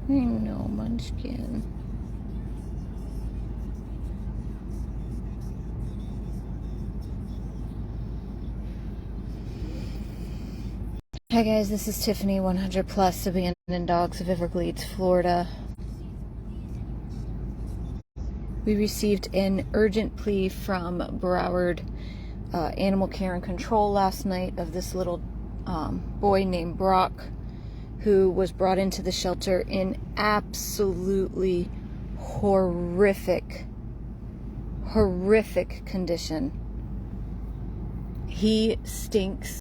I know, Munchkin. Hi guys, this is Tiffany, 100 Plus Abandoned Dogs of Everglades, Florida. We received an urgent plea from Broward Animal Care and Control last night of this little boy named Brock, who was brought into the shelter in absolutely horrific condition. He stinks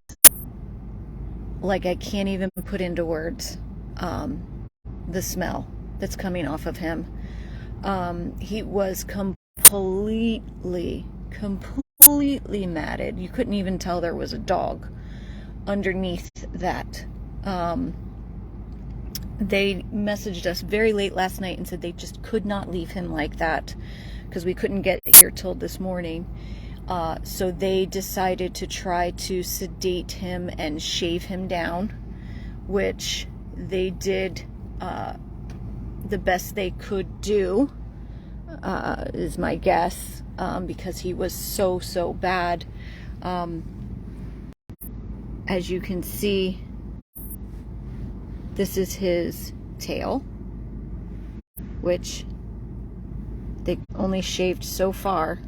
like I can't even put into words the smell that's coming off of him. He was completely matted. You couldn't even tell there was a dog underneath that. They messaged us very late last night and said they just could not leave him like that because we couldn't get here till this morning. So they decided to try to sedate him and shave him down, which they did the best they could do, is my guess, because he was so bad. As you can see, this is his tail, which they only shaved so far.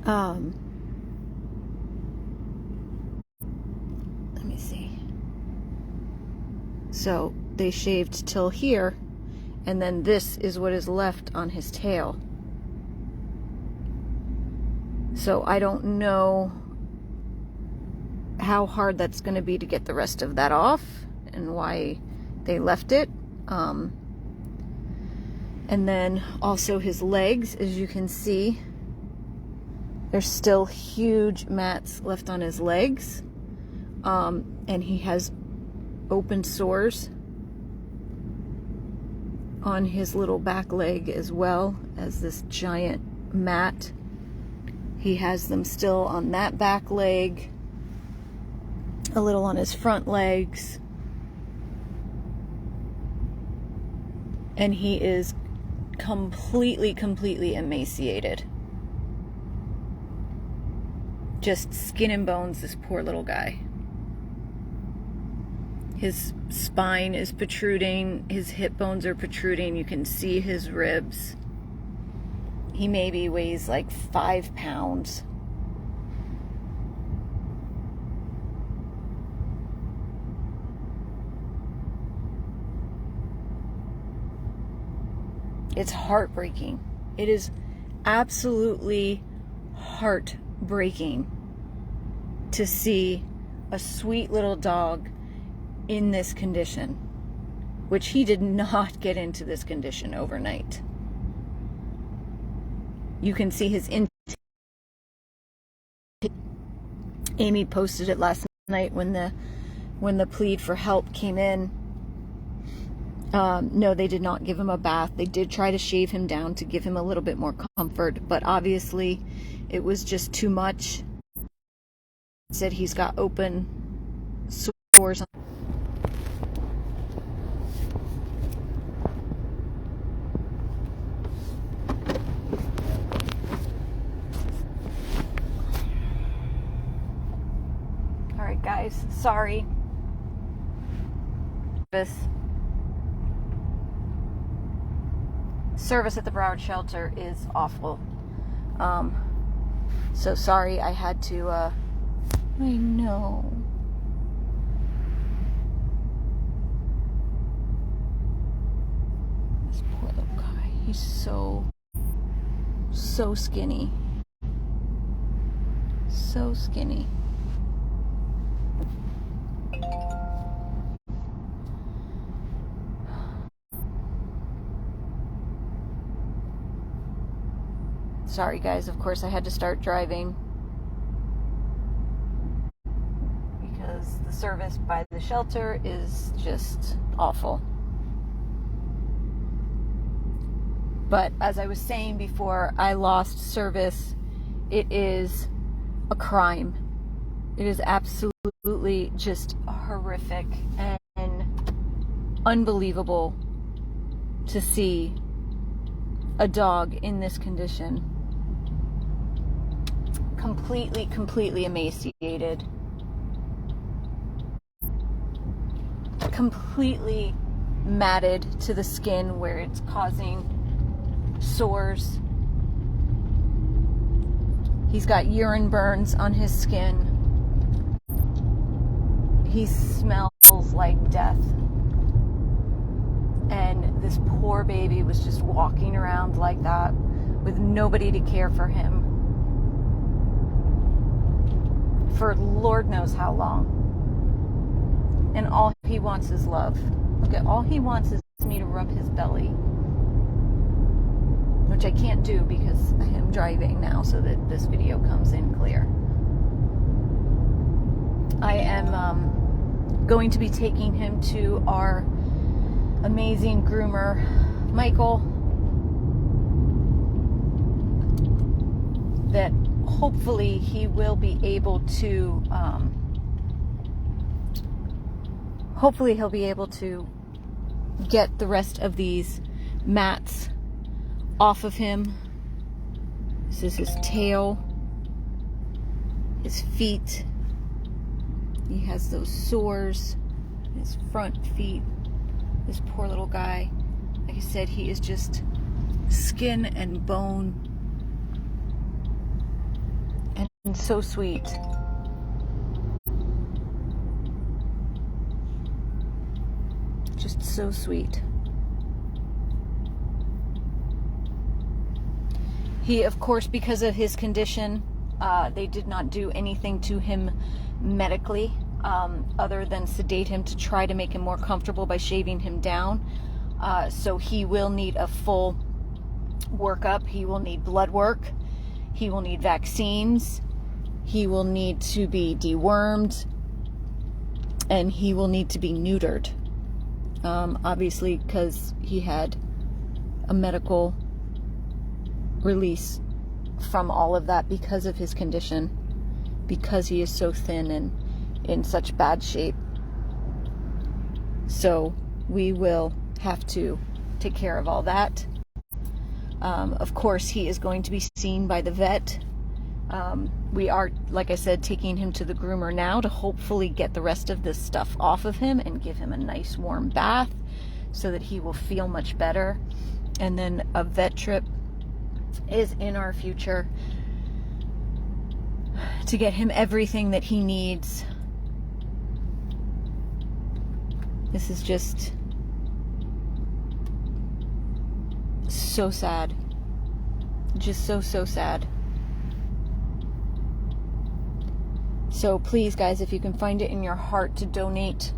Let me see. So they shaved till here, and then this is what is left on his tail. So I don't know how hard that's going to be to get the rest of that off and why they left it. And then also his legs, as you can see, there's still huge mats left on his legs. And he has open sores on his little back leg as well as this giant mat. He has them still on that back leg, a little on his front legs, and he is completely emaciated. Just skin and bones, this poor little guy. His spine is protruding, his hip bones are protruding, you can see his ribs. He maybe weighs like 5 pounds. It's heartbreaking. It is absolutely heartbreaking to see a sweet little dog in this condition, which he did not get into this condition overnight. You can see his Amy posted it last night when the plea for help came in. No, they did not give him a bath. They did try to shave him down to give him a little bit more comfort, but obviously it was just too much. Said he's got open sores on. All right, guys, sorry. Service at the Broward shelter is awful. So sorry I had to, I know. This poor little guy, he's so skinny. So skinny. Sorry guys, of course I had to start driving because the service by the shelter is just awful. But as I was saying before I lost service, it is a crime. It is absolutely just horrific, and unbelievable to see a dog in this condition. Completely emaciated. Completely matted to the skin where it's causing sores. He's got urine burns on his skin. He smells like death. And this poor baby was just walking around like that with nobody to care for him for Lord knows how long. And all he wants is love. Look at, all he wants is me to rub his belly, which I can't do because I am driving now so that this video comes in clear. I am going to be taking him to our amazing groomer, Michael, that hopefully he will be able to get the rest of these mats off of him. This is his tail, his feet. He has those sores, his front feet. This poor little guy. Like I said, he is just skin and bone. And so sweet. Just so sweet. He, of course, because of his condition, they did not do anything to him medically, other than sedate him to try to make him more comfortable by shaving him down. So he will need a full workup. He will need blood work. He will need vaccines. He will need to be dewormed. And he will need to be neutered. Obviously, because he had a medical release from all of that because of his condition, because he is so thin and in such bad shape. So we will have to take care of all that. Of course, he is going to be seen by the vet. We are, like I said, taking him to the groomer now to hopefully get the rest of this stuff off of him and give him a nice warm bath so that he will feel much better. And then a vet trip is in our future to get him everything that he needs. This is just so sad. Just so sad. So please, guys, if you can find it in your heart to donate.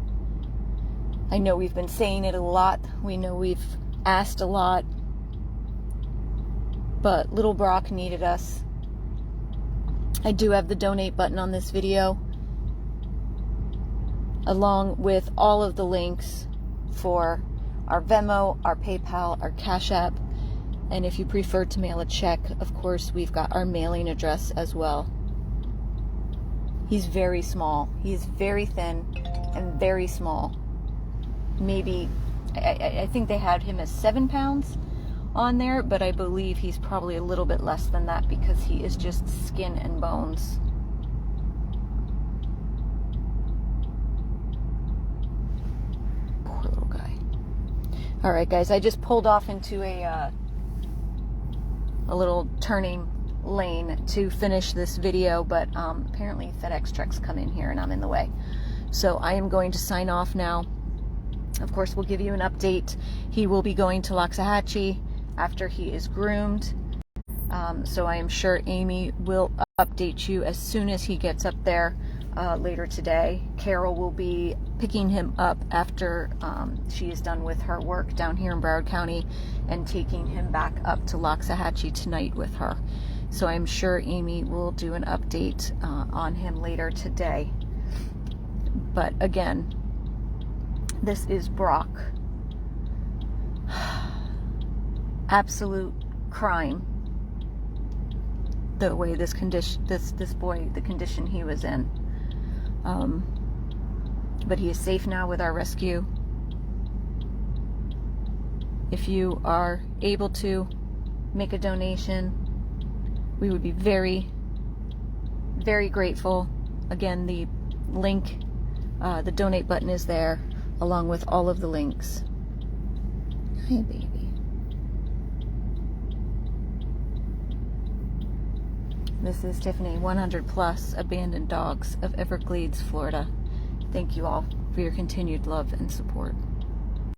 I know we've been saying it a lot. We know we've asked a lot. But little Brock needed us. I do have the donate button on this video, along with all of the links for our Venmo, our PayPal, our Cash App. And if you prefer to mail a check, of course, we've got our mailing address as well. He's very small. He's very thin and very small. Maybe, I think they had him as 7 pounds on there, but I believe he's probably a little bit less than that because he is just skin and bones. Poor little guy. All right, guys, I just pulled off into a little turning lane to finish this video, but apparently FedEx trucks come in here and I'm in the way. So I am going to sign off now. Of course, we'll give you an update. He will be going to Loxahatchee after he is groomed. So I am sure Amy will update you as soon as he gets up there later today. Carol will be picking him up after she is done with her work down here in Broward County and taking him back up to Loxahatchee tonight with her. So I'm sure Amy will do an update on him later today. But again, this is Brock. Absolute crime. The way this condition, this boy, the condition he was in. But he is safe now with our rescue. If you are able to make a donation, we would be very, very grateful. Again, the link, the donate button is there, along with all of the links. Hi, baby. This is Tiffany, 100 Plus Abandoned Dogs of Everglades, Florida. Thank you all for your continued love and support.